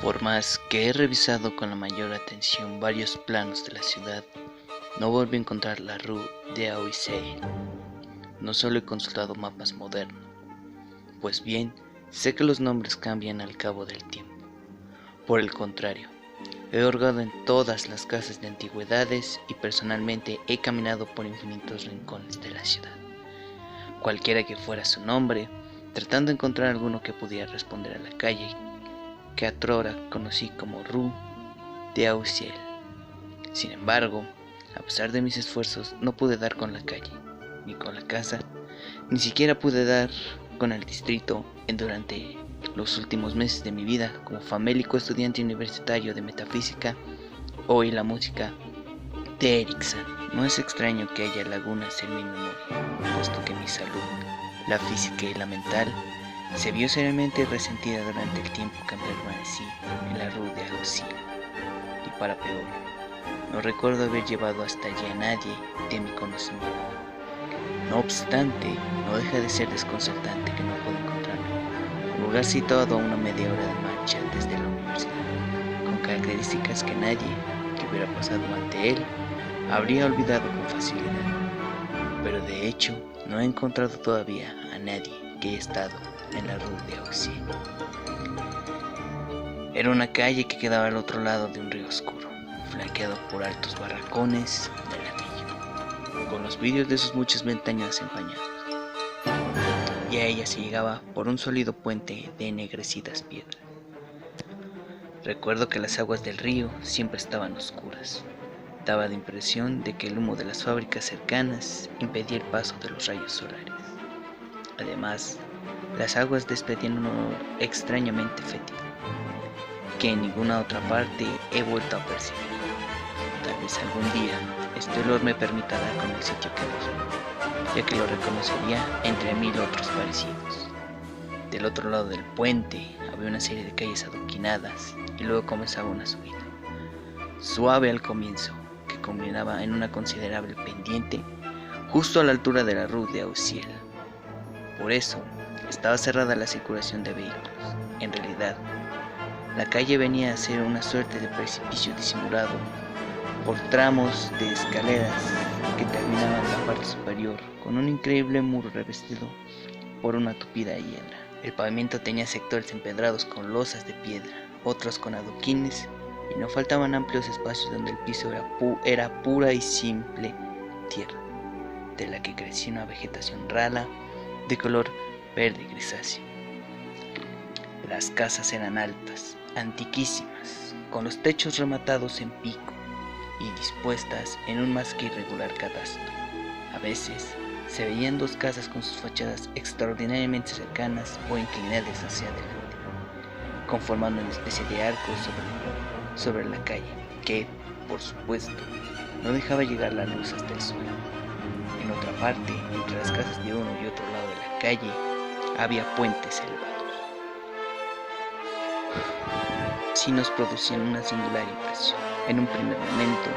Por más que he revisado con la mayor atención varios planos de la ciudad, no volví a encontrar la Rue d'Auxerre. No solo he consultado mapas modernos, pues bien, sé que los nombres cambian al cabo del tiempo. Por el contrario, he hurgado en todas las casas de antigüedades y personalmente he caminado por infinitos rincones de la ciudad, cualquiera que fuera su nombre, tratando de encontrar alguno que pudiera responder a la calle que atrora conocí como Rue d'Auxerre. Sin embargo, a pesar de mis esfuerzos, no pude dar con la calle, ni con la casa, ni siquiera pude dar con el distrito durante los últimos meses de mi vida. Como famélico estudiante universitario de metafísica, oí la música de Erickson. No es extraño que haya lagunas en mi memoria, puesto que mi salud, la física y la mental, se vio seriamente resentida durante el tiempo que permanecí en la Rue d'Auxerre. Y para peor, no recuerdo haber llevado hasta allí a nadie de mi conocimiento. No obstante, no deja de ser desconcertante que no pueda encontrarlo. Un lugar situado a una media hora de marcha desde la universidad, con características que nadie que hubiera pasado ante él habría olvidado con facilidad. Pero de hecho, no he encontrado todavía a nadie que haya estado en la Rue d'Auxerre. Era una calle que quedaba al otro lado de un río oscuro, flanqueado por altos barracones de ladrillo, con los vidrios de sus muchas ventanas empañados, y a ella se llegaba por un sólido puente de ennegrecidas piedras. Recuerdo que las aguas del río siempre estaban oscuras. Daba la impresión de que el humo de las fábricas cercanas impedía el paso de los rayos solares. Además, las aguas despedían un olor extrañamente fétido, que en ninguna otra parte he vuelto a percibir. Tal vez algún día este olor me permita dar con el sitio que busco, ya que lo reconocería entre 1000 otros parecidos. Del otro lado del puente había una serie de calles adoquinadas y luego comenzaba una subida, suave al comienzo, que culminaba en una considerable pendiente justo a la altura de la Rue d'Auxerre. Por eso estaba cerrada la circulación de vehículos. En realidad, la calle venía a ser una suerte de precipicio disimulado por tramos de escaleras que terminaban en la parte superior con un increíble muro revestido por una tupida hiedra. El pavimento tenía sectores empedrados con losas de piedra, otros con adoquines, y no faltaban amplios espacios donde el piso era pura y simple tierra, de la que crecía una vegetación rala de color verde grisáceo. Las casas eran altas, antiquísimas, con los techos rematados en pico y dispuestas en un más que irregular cadastro. A veces se veían dos casas con sus fachadas extraordinariamente cercanas o inclinadas hacia adelante, conformando una especie de arco sobre la calle, que, por supuesto, no dejaba llegar la luz hasta el suelo. En otra parte, entre las casas de uno y otro lado de la calle, había puentes elevados. Sí nos producían una singular impresión. En un primer momento,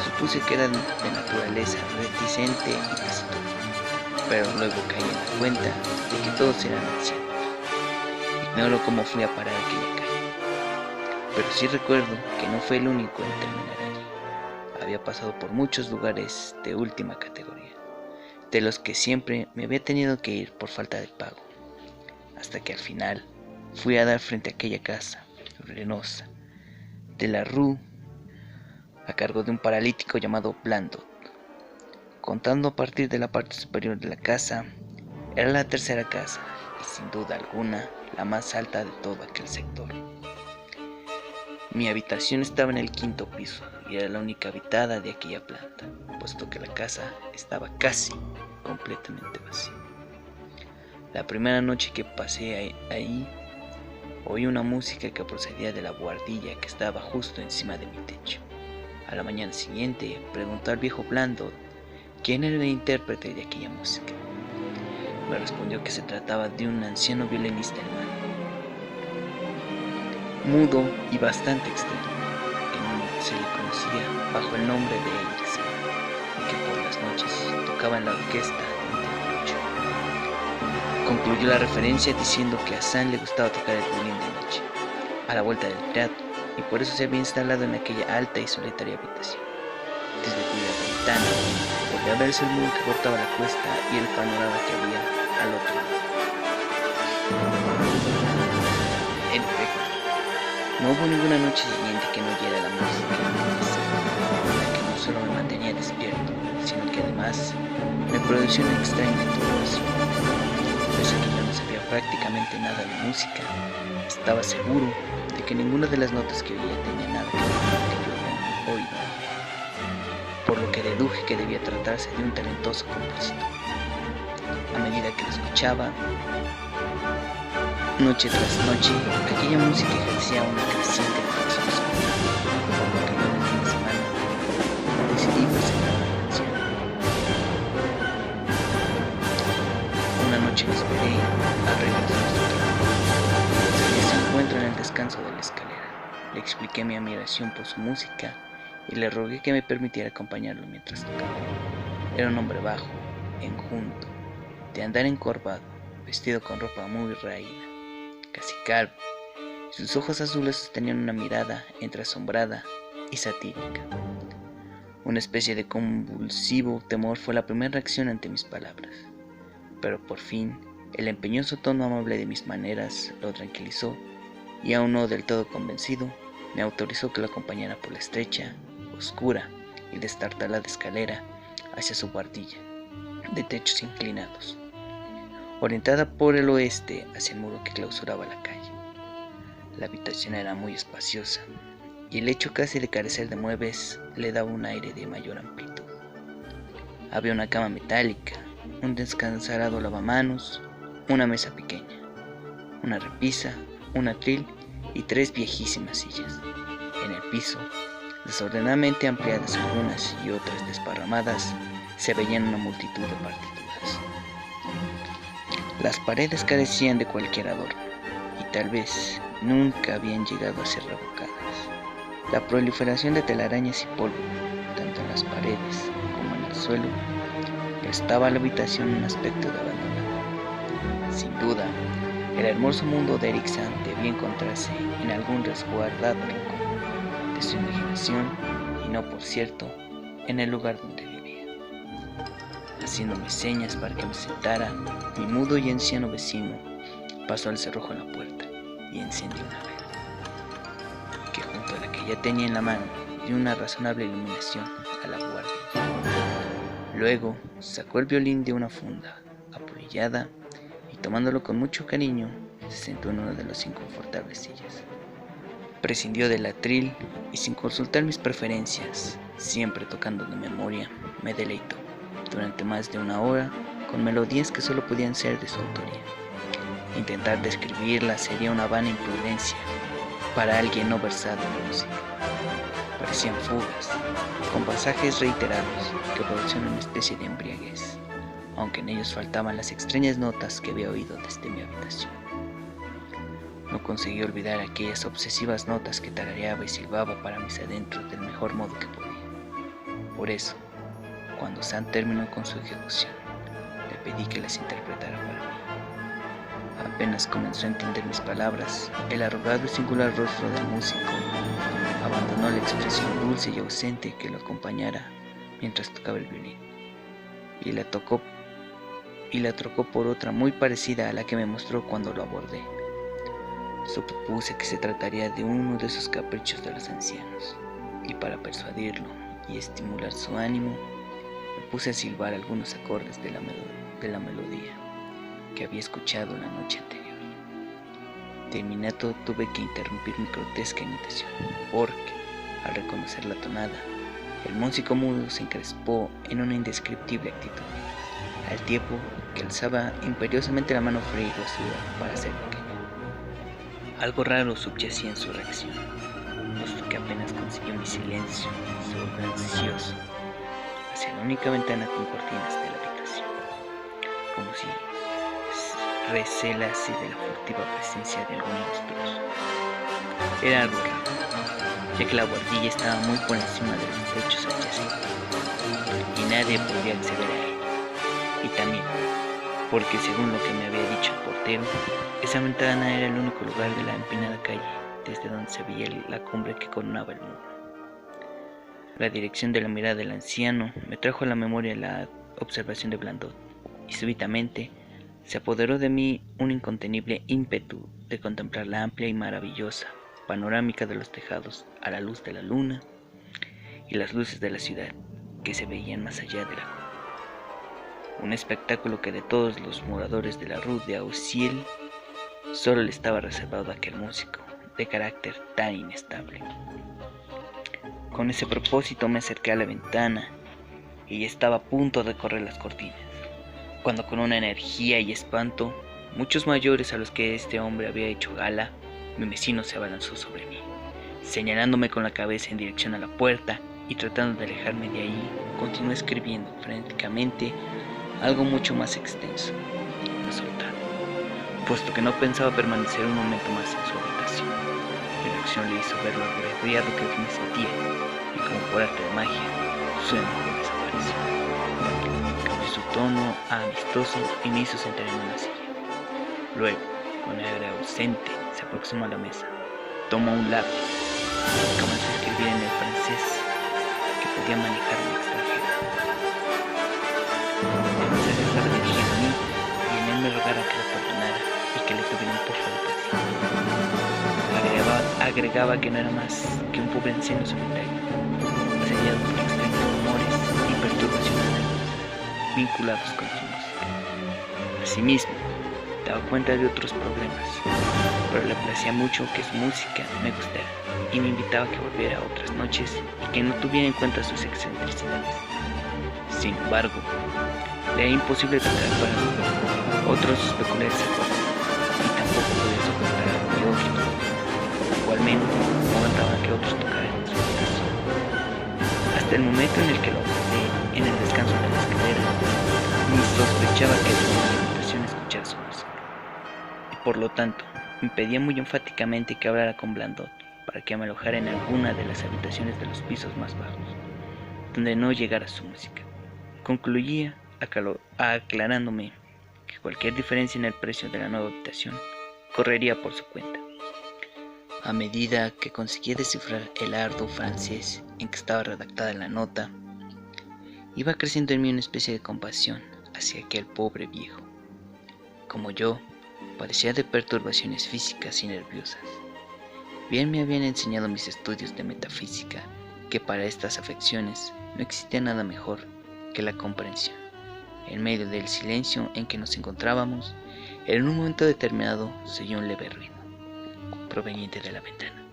supuse que eran de naturaleza reticente y taciturna, pero luego caí en la cuenta de que todos eran ancianos. Ignoro cómo fui a parar aquella calle, pero sí recuerdo que no fue el único en terminar allí. Había pasado por muchos lugares de última categoría, de los que siempre me había tenido que ir por falta de pago, hasta que al final fui a dar frente a aquella casa ruinosa de la Rue a cargo de un paralítico llamado Blandot. Contando a partir de la parte superior de la casa, era la tercera casa y sin duda alguna la más alta de todo aquel sector. Mi habitación estaba en el 5.º piso y era la única habitada de aquella planta, puesto que la casa estaba casi completamente vacía. La primera noche que pasé ahí, oí una música que procedía de la buhardilla que estaba justo encima de mi techo. A la mañana siguiente pregunté al viejo Blandot quién era el intérprete de aquella música. Me respondió que se trataba de un anciano violinista alemán, mudo y bastante extraño, que se le conocía bajo el nombre de Erickson, y que por las noches tocaba en la orquesta de noche. Concluyó la referencia diciendo que a Sam le gustaba tocar el violín de noche, a la vuelta del teatro, y por eso se había instalado en aquella alta y solitaria habitación. Desde cuya ventana podía verse el muro que cortaba la cuesta y el panorama que había al otro lado. En efecto, no hubo ninguna noche siguiente que no oyera la música, la que no solo me mantenía despierto, sino que además me producía una extraña turbación. Pese a que yo no sabía prácticamente nada de música, estaba seguro de que ninguna de las notas que oía tenía nada que ver con lo que yo había oído, por lo que deduje que debía tratarse de un talentoso compositor. A medida que lo escuchaba, noche tras noche, aquella música ejercía una creciente influencia sobre mí, por lo que yo de fin de semana decidí presentar la canción. Una noche lo esperé al regreso de su trabajo. Se encuentra en el descanso de la escalera. Le expliqué mi admiración por su música y le rogué que me permitiera acompañarlo mientras tocaba. Era un hombre bajo, enjuto, de andar encorvado, vestido con ropa muy raída, casi calvo, y sus ojos azules sostenían una mirada entre asombrada y satírica. Una especie de convulsivo temor fue la primera reacción ante mis palabras, pero por fin el empeñoso tono amable de mis maneras lo tranquilizó y, aún no del todo convencido, me autorizó que lo acompañara por la estrecha, oscura y destartalada escalera hacia su guardilla, de techos inclinados, orientada por el oeste hacia el muro que clausuraba la calle. La habitación era muy espaciosa, y el hecho casi de carecer de muebles le daba un aire de mayor amplitud. Había una cama metálica, un descansarado lavamanos, una mesa pequeña, una repisa, un atril y 3 viejísimas sillas. En el piso, desordenadamente ampliadas algunas y otras desparramadas, se veían una multitud de partituras. Las paredes carecían de cualquier adorno, y tal vez nunca habían llegado a ser revocadas. La proliferación de telarañas y polvo, tanto en las paredes como en el suelo, prestaba a la habitación un aspecto de abandono. Sin duda, el hermoso mundo de Eric Sand debía encontrarse en algún resguardado rincón de su imaginación, y no, por cierto, en el lugar donde vivía. Haciéndome señas para que me sentara, mi mudo y anciano vecino pasó el cerrojo en la puerta y encendió una vela, que junto a la que ya tenía en la mano dio una razonable iluminación a la guardia. Luego sacó el violín de una funda apolillada y, tomándolo con mucho cariño, se sentó en una de las inconfortables sillas. Prescindió del atril y, sin consultar mis preferencias, siempre tocando de memoria, me deleitó durante más de una hora con melodías que solo podían ser de su autoría. Intentar describirlas sería una vana imprudencia para alguien no versado en música. Parecían fugas, con pasajes reiterados que producían una especie de embriaguez, aunque en ellos faltaban las extrañas notas que había oído desde mi habitación. No conseguí olvidar aquellas obsesivas notas que tarareaba y silbaba para mis adentros del mejor modo que podía. Por eso, cuando Sand terminó con su ejecución, le pedí que las interpretara para mí. Apenas comenzó a entender mis palabras, el arrugado y singular rostro del músico abandonó la expresión dulce y ausente que lo acompañara mientras tocaba el violín, y la trocó por otra muy parecida a la que me mostró cuando lo abordé. Supuse que se trataría de uno de esos caprichos de los ancianos, y para persuadirlo y estimular su ánimo, me puse a silbar algunos acordes de la melodía que había escuchado la noche anterior. Terminado, tuve que interrumpir mi grotesca imitación, porque, al reconocer la tonada, el músico mudo se encrespó en una indescriptible actitud, al tiempo que alzaba imperiosamente la mano fría y huesuda para hacer pequeña. Algo raro subyacía en su reacción, puesto que apenas consiguió mi silencio, se volvió ansioso hacia la única ventana con cortinas de la habitación, como si recelase de la furtiva presencia de algún monstruoso. Era algo raro, ya que la guardilla estaba muy por encima de los techos adyacentes y nadie podía acceder a ella. Y también porque, según lo que me había dicho el portero, esa ventana era el único lugar de la empinada calle desde donde se veía la cumbre que coronaba el muro. La dirección de la mirada del anciano me trajo a la memoria la observación de Blandot, y súbitamente se apoderó de mí un incontenible ímpetu de contemplar la amplia y maravillosa panorámica de los tejados a la luz de la luna y las luces de la ciudad que se veían más allá de la cumbre. Un espectáculo que de todos los moradores de la Rue de Auciel solo le estaba reservado a aquel músico de carácter tan inestable. Con ese propósito me acerqué a la ventana y estaba a punto de correr las cortinas, cuando con una energía y espanto, muchos mayores a los que este hombre había hecho gala, mi vecino se abalanzó sobre mí, señalándome con la cabeza en dirección a la puerta y tratando de alejarme de ahí, continuó escribiendo frenéticamente algo mucho más extenso y soltar, puesto que no pensaba permanecer un momento más en su habitación. Mi reacción le hizo ver lo agraviado que me sentía, y como por arte de magia, su enojo desapareció. Cambió su tono a amistoso y me hizo sentar en una silla. Luego, con aire ausente, se aproximó a la mesa, tomó un lápiz y comenzó a escribir en el francés que podía manejar un extranjero. Comencé a dejar de dirigir a mí y en él me rogara que lo perdonara y que le tuviera un poco de paciencia. Agregaba que no era más que un pobre anciano solitario, asediado por extraños rumores y perturbaciones nerviosas vinculados con su música. Asimismo, daba cuenta de otros problemas, pero le placía mucho que su música me gustara y me invitaba a que volviera otras noches y que no tuviera en cuenta sus excentricidades. Sin embargo, le era imposible tocar para otros sus peculiares acordes y tampoco podía soportar a mi otro, o al menos no aguantaba que otros tocaran en su habitación. Hasta el momento en el que lo abordé en el descanso de la escalera, ni sospechaba que desde mi habitación escuchara su música, y por lo tanto me pedía muy enfáticamente que hablara con Blandot para que me alojara en alguna de las habitaciones de los pisos más bajos, donde no llegara su música. Concluía aclarándome que cualquier diferencia en el precio de la nueva habitación correría por su cuenta. A medida que conseguía descifrar el ardo francés en que estaba redactada la nota, iba creciendo en mí una especie de compasión hacia aquel pobre viejo. Como yo, padecía de perturbaciones físicas y nerviosas. Bien me habían enseñado mis estudios de metafísica que para estas afecciones no existía nada mejor que la comprensión. En medio del silencio en que nos encontrábamos, en un momento determinado se oyó un leve ruido proveniente de la ventana.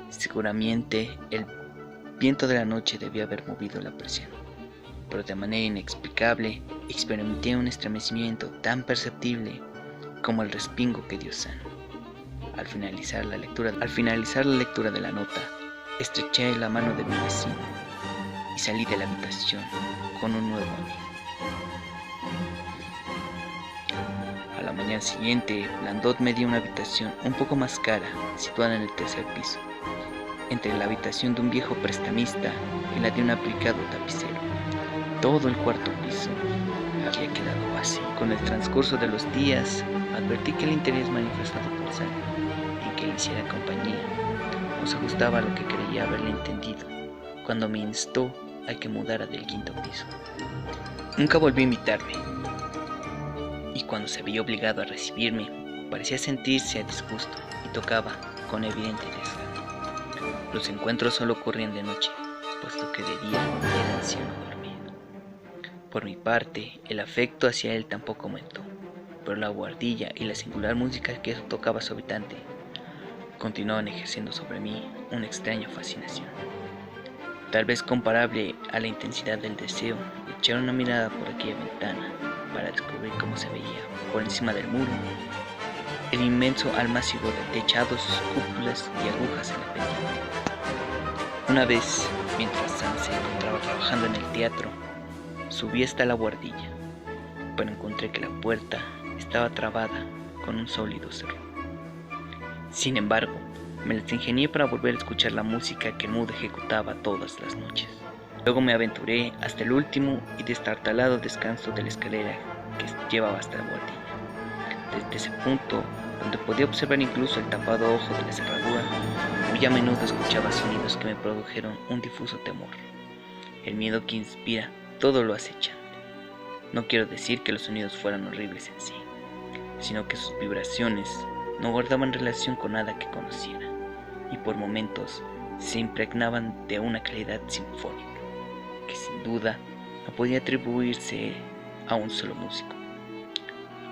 Seguramente el viento de la noche debía haber movido la presión, pero de manera inexplicable experimenté un estremecimiento tan perceptible como el respingo que dio Sano. Al finalizar la lectura de la nota, estreché la mano de mi vecino y salí de la habitación con un nuevo amigo. A la mañana siguiente, Blandot me dio una habitación un poco más cara, situada en el tercer piso, entre la habitación de un viejo prestamista y la de un aplicado tapicero. Todo el cuarto piso había quedado vacío. Con el transcurso de los días, advertí que el interés manifestado por Sano en que le hiciera compañía no se ajustaba a lo que creía haberle entendido cuando me instó a que mudara del quinto piso. Nunca volvió a invitarme, y cuando se veía obligado a recibirme, parecía sentirse a disgusto y tocaba con evidente desgano. Los encuentros solo ocurrían de noche, puesto que de día el anciano dormía. Por mi parte, el afecto hacia él tampoco aumentó, pero la buhardilla y la singular música que tocaba su habitante continuaban ejerciendo sobre mí una extraña fascinación, tal vez comparable a la intensidad del deseo de echar una mirada por aquella ventana para descubrir cómo se veía, por encima del muro, el inmenso almácigo de techados, cúpulas y agujas en la pendiente. Una vez, mientras Sam se encontraba trabajando en el teatro, subí hasta la buhardilla, pero encontré que la puerta estaba trabada con un sólido cerrojo. Sin embargo, me las ingenié para volver a escuchar la música que el mudo ejecutaba todas las noches. Luego me aventuré hasta el último y destartalado descanso de la escalera que llevaba hasta la buhardilla. Desde ese punto donde podía observar incluso el tapado ojo de la cerradura. Muy a menudo escuchaba sonidos que me produjeron un difuso temor. El miedo que inspira todo lo acechante. No quiero decir que los sonidos fueran horribles en sí, sino que sus vibraciones no guardaban relación con nada que conociera, y por momentos se impregnaban de una claridad sinfónica, que sin duda no podía atribuirse a un solo músico.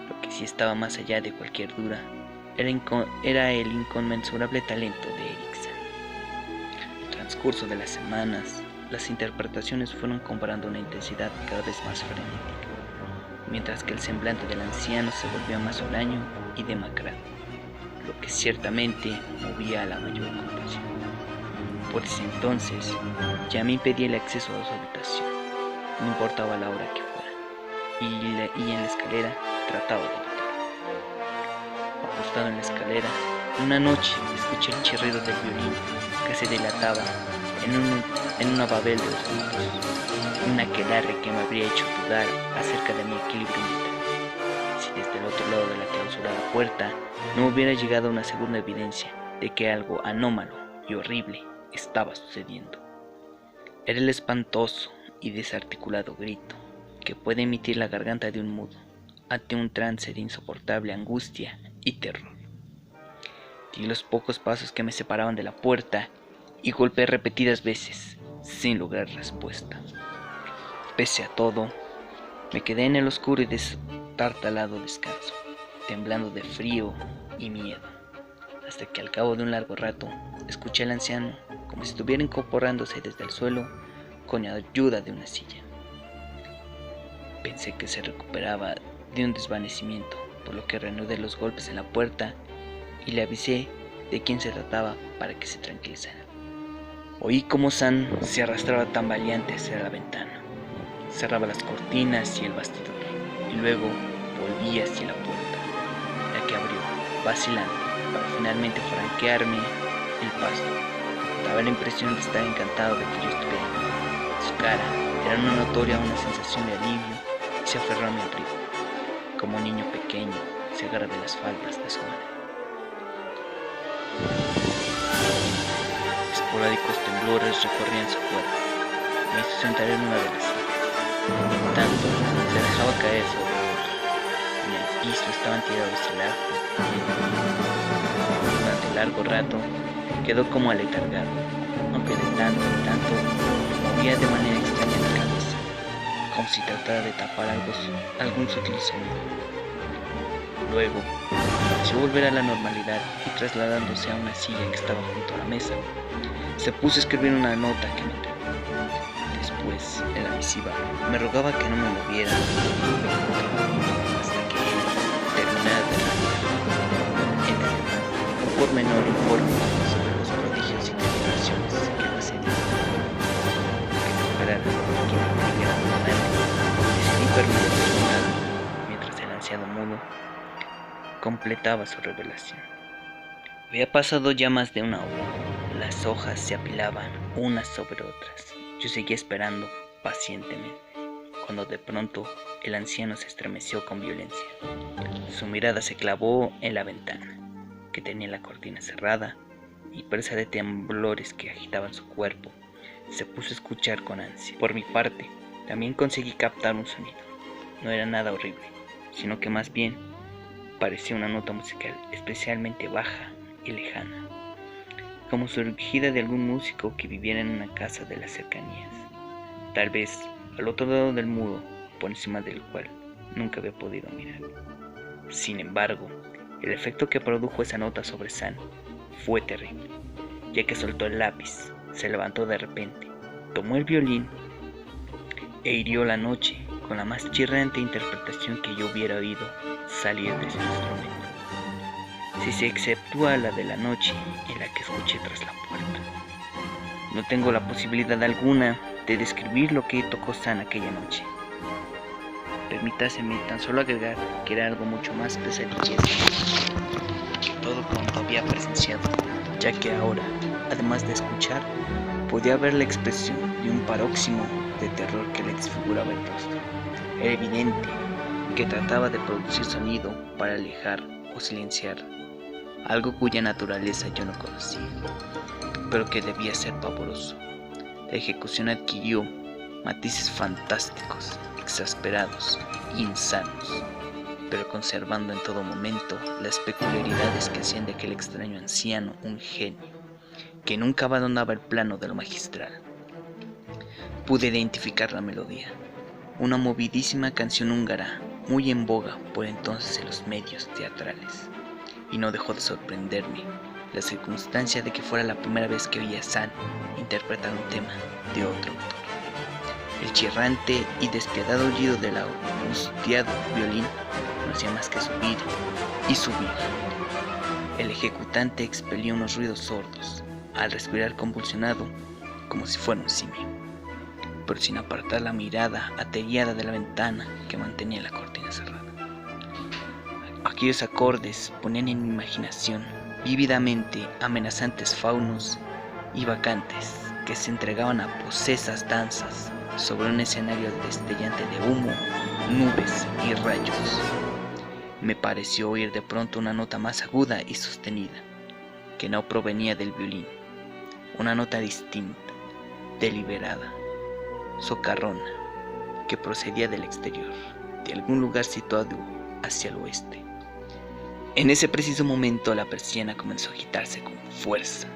Lo que sí estaba más allá de cualquier duda era el inconmensurable talento de Eriksen. El transcurso de las semanas, las interpretaciones fueron cobrando una intensidad cada vez más frenética, mientras que el semblante del anciano se volvía más huraño y demacrado, lo que ciertamente movía a la mayor compasión. Por ese entonces ya me impedía el acceso a su habitación, no importaba la hora que fuera, y en la escalera trataba de evitarlo. Acostado en la escalera, una noche escuché el chirrido del violín que se delataba en una babel de sonidos, un aquelarre que me habría hecho dudar acerca de mi equilibrio mental, si desde el otro lado de la clausurada puerta no hubiera llegado una segunda evidencia de que algo anómalo y horrible estaba sucediendo. Era el espantoso y desarticulado grito que puede emitir la garganta de un mudo ante un trance de insoportable angustia y terror. Di los pocos pasos que me separaban de la puerta y golpeé repetidas veces sin lograr respuesta. Pese a todo, me quedé en el oscuro y destartalado descanso, temblando de frío y miedo, hasta que al cabo de un largo rato escuché al anciano como si estuviera incorporándose desde el suelo con ayuda de una silla. Pensé que se recuperaba de un desvanecimiento, por lo que reanudé los golpes en la puerta y le avisé de quién se trataba para que se tranquilizara. Oí cómo San se arrastraba tambaleante hacia la ventana, cerraba las cortinas y el bastidor, y luego volvía hacia la puerta, la que abrió, vacilando, para finalmente franquearme el paso. Daba la impresión de estar encantado de que yo estuviera allí. Su cara era una notoria sensación de alivio y se aferró a mi abrigo, como un niño pequeño se agarra de las faldas de su madre. Esporádicos temblores recorrían su cuerpo. Me hizo sentar en una de las sillas. En tanto, se dejaba caer sobre otro. En el piso estaban tirados el arco. Durante largo rato quedó como aletargado, aunque de tanto en tanto movía de manera extraña la cabeza, como si tratara de tapar algún sutil sonido. Luego, pareció volver a la normalidad y trasladándose a una silla que estaba junto a la mesa, se puso a escribir una nota que me entregó. Después, en la misiva, me rogaba que no me moviera hasta que él terminara de redactar en alemán un pormenor informe sobre los prodigios y tribulaciones que me asediaban. Que no esperara que me pudiera adelante, decidí permanecer a un lado mientras el anciano mudo completaba su revelación. Había pasado ya más de una hora. Las hojas se apilaban unas sobre otras. Yo seguía esperando pacientemente, cuando de pronto el anciano se estremeció con violencia. Su mirada se clavó en la ventana, que tenía la cortina cerrada, y presa de temblores que agitaban su cuerpo, se puso a escuchar con ansia. Por mi parte, también conseguí captar un sonido. No era nada horrible, sino que más bien parecía una nota musical especialmente baja y lejana, como surgida de algún músico que viviera en una casa de las cercanías, tal vez al otro lado del muro, por encima del cual nunca había podido mirar. Sin embargo, el efecto que produjo esa nota sobre San fue terrible, ya que soltó el lápiz, se levantó de repente, tomó el violín e hirió la noche con la más chirriante interpretación que yo hubiera oído salir de ese instrumento, si se exceptúa la de la noche en la que escuché tras la puerta. No tengo la posibilidad alguna de describir lo que tocó San aquella noche. Permítaseme tan solo agregar que era algo mucho más pesadillesco que todo cuanto había presenciado, ya que ahora, además de escuchar, podía ver la expresión de un paroxismo de terror que le desfiguraba el rostro. Era evidente que trataba de producir sonido para alejar o silenciar algo cuya naturaleza yo no conocía, pero que debía ser pavoroso. La ejecución adquirió matices fantásticos, exasperados, insanos, pero conservando en todo momento las peculiaridades que hacían de aquel extraño anciano un genio, que nunca abandonaba el plano de lo magistral. Pude identificar la melodía, una movidísima canción húngara, muy en boga por entonces en los medios teatrales, y no dejó de sorprenderme la circunstancia de que fuera la primera vez que oía a Sand interpretar un tema de otro autor. El chirrante y despiadado aullido del angustiado violín no hacía más que subir y subir. El ejecutante expelía unos ruidos sordos al respirar convulsionado como si fuera un simio, pero sin apartar la mirada ateriada de la ventana que mantenía la cortina cerrada. Aquellos acordes ponían en mi imaginación vívidamente amenazantes faunos y bacantes que se entregaban a posesas danzas sobre un escenario destellante de humo, nubes y rayos. Me pareció oír de pronto una nota más aguda y sostenida, que no provenía del violín, una nota distinta, deliberada, socarrona, que procedía del exterior, de algún lugar situado hacia el oeste. En ese preciso momento la persiana comenzó a agitarse con fuerza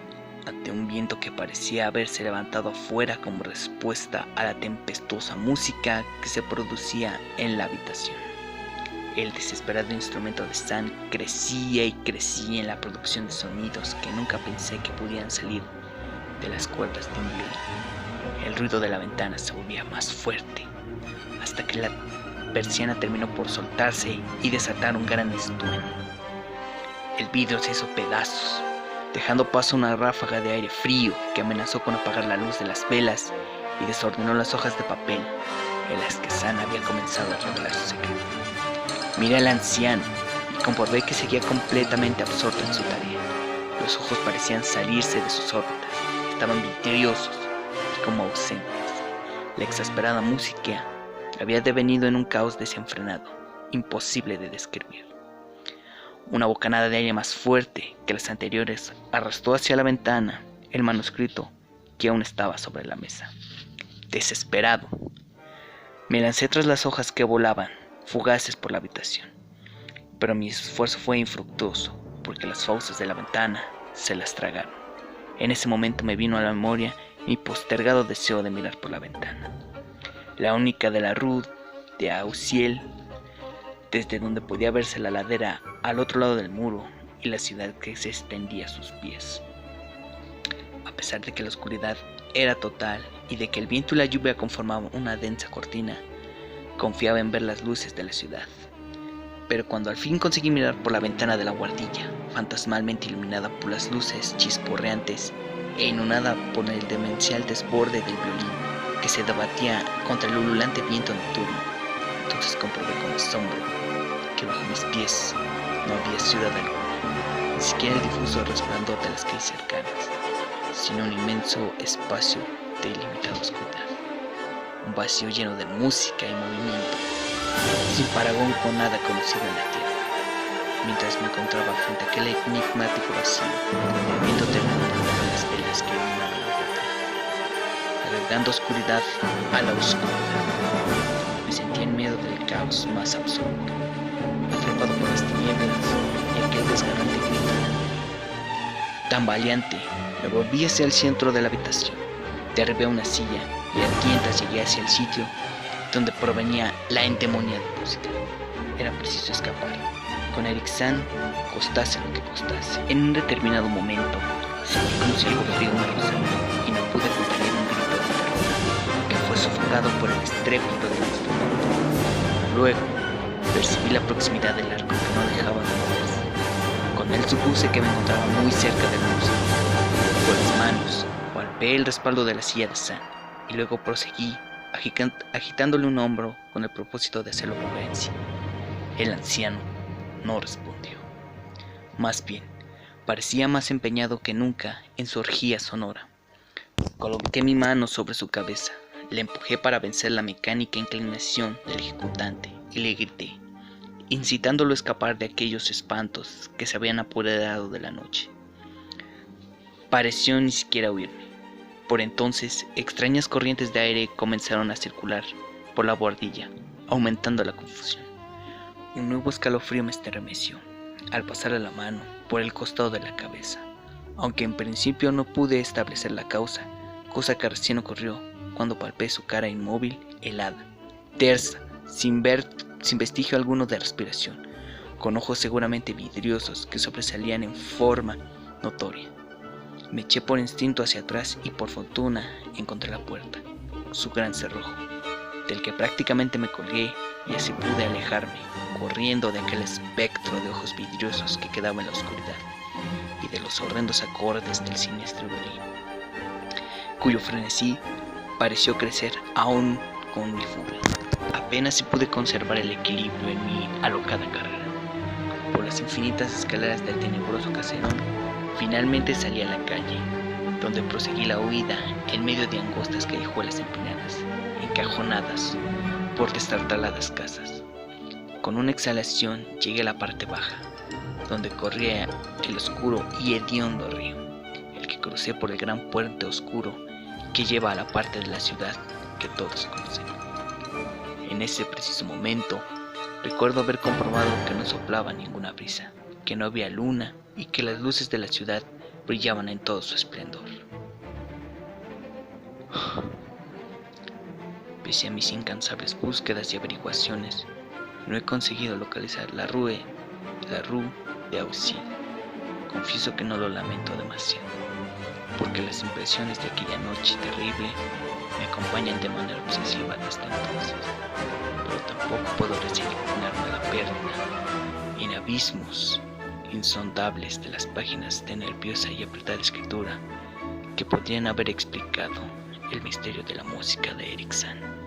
ante un viento que parecía haberse levantado afuera como respuesta a la tempestuosa música que se producía en la habitación. El desesperado instrumento de Sand crecía y crecía en la producción de sonidos que nunca pensé que pudieran salir de las cuerdas de un violín. El ruido de la ventana se volvía más fuerte, hasta que la persiana terminó por soltarse y desatar un gran estruendo. El vidrio se hizo pedazos, dejando paso a una ráfaga de aire frío que amenazó con apagar la luz de las velas y desordenó las hojas de papel en las que Sand había comenzado a revelar su secreto. Miré al anciano y comprobé que seguía completamente absorto en su tarea. Los ojos parecían salirse de sus órbitas, estaban vidriosos y como ausentes. La exasperada música había devenido en un caos desenfrenado, imposible de describir. Una bocanada de aire más fuerte que las anteriores arrastró hacia la ventana el manuscrito que aún estaba sobre la mesa. Desesperado, me lancé tras las hojas que volaban, fugaces por la habitación, pero mi esfuerzo fue infructuoso porque las fauces de la ventana se las tragaron. En ese momento me vino a la memoria mi postergado deseo de mirar por la ventana, la única de la Rue d'Auciel, desde donde podía verse la ladera al otro lado del muro y la ciudad que se extendía a sus pies. A pesar de que la oscuridad era total y de que el viento y la lluvia conformaban una densa cortina, confiaba en ver las luces de la ciudad. Pero cuando al fin conseguí mirar por la ventana de la guardilla, fantasmalmente iluminada por las luces chisporreantes e inundada por el demencial desborde del violín que se debatía contra el ululante viento nocturno, entonces comprobé con asombro que bajo mis pies no había ciudad alguna, ni siquiera el difuso resplandor de las calles cercanas, sino un inmenso espacio de ilimitada oscuridad, un vacío lleno de música y movimiento, sin parangón con nada conocido en la tierra. Mientras me encontraba frente a aquel enigmático vacío, el viento terminó por las velas que iluminaban la puerta, agregando oscuridad a la oscuridad. Me sentía en medio del caos más absoluto, atrapado por las tinieblas y aquel desgarrante grito. Tambaleante, me volví hacia el centro de la habitación, derribé una silla y a tientas llegué hacia el sitio donde provenía la endemoniada música. Era preciso escapar, con Eric Sand, costase lo que costase. En un determinado momento, sentí como si algo frío me rozara y no pude contener un grito de terror que fue sofocado por el estrépito del instrumento. Luego, percibí la proximidad del arco que no dejaba de moverse. Con él supuse que me encontraba muy cerca del músico. Con las manos, palpé el respaldo de la silla de Sand y luego proseguí agitándole un hombro con el propósito de hacerlo volver en sí. El anciano no respondió. Más bien, parecía más empeñado que nunca en su orgía sonora. Coloqué mi mano sobre su cabeza, le empujé para vencer la mecánica inclinación del ejecutante y le grité: incitándolo a escapar de aquellos espantos que se habían apoderado de la noche. Pareció ni siquiera oírme. Por entonces, extrañas corrientes de aire comenzaron a circular por la buhardilla, aumentando la confusión. Un nuevo escalofrío me estremeció al pasarle la mano por el costado de la cabeza, aunque en principio no pude establecer la causa, cosa que recién ocurrió cuando palpé su cara inmóvil, helada, tersa, sin vestigio alguno de respiración, con ojos seguramente vidriosos que sobresalían en forma notoria. Me eché por instinto hacia atrás y por fortuna encontré la puerta, su gran cerrojo, del que prácticamente me colgué y así pude alejarme, corriendo de aquel espectro de ojos vidriosos que quedaba en la oscuridad y de los horrendos acordes del siniestro violín, cuyo frenesí pareció crecer aún con mi fuga. Apenas si pude conservar el equilibrio en mi alocada carrera. Por las infinitas escaleras del tenebroso caserón, finalmente salí a la calle, donde proseguí la huida en medio de angostas callejuelas empinadas, encajonadas por destartaladas casas. Con una exhalación llegué a la parte baja, donde corría el oscuro y hediondo río, el que crucé por el gran puente oscuro que lleva a la parte de la ciudad que todos conocen. En ese preciso momento, recuerdo haber comprobado que no soplaba ninguna brisa, que no había luna y que las luces de la ciudad brillaban en todo su esplendor. Pese a mis incansables búsquedas y averiguaciones, no he conseguido localizar la rue de Auxil. Confieso que no lo lamento demasiado, porque las impresiones de aquella noche terrible me acompañan de manera obsesiva desde entonces, pero tampoco puedo resignarme a la pérdida en abismos insondables de las páginas de nerviosa y apretada escritura que podrían haber explicado el misterio de la música de Eric Sand.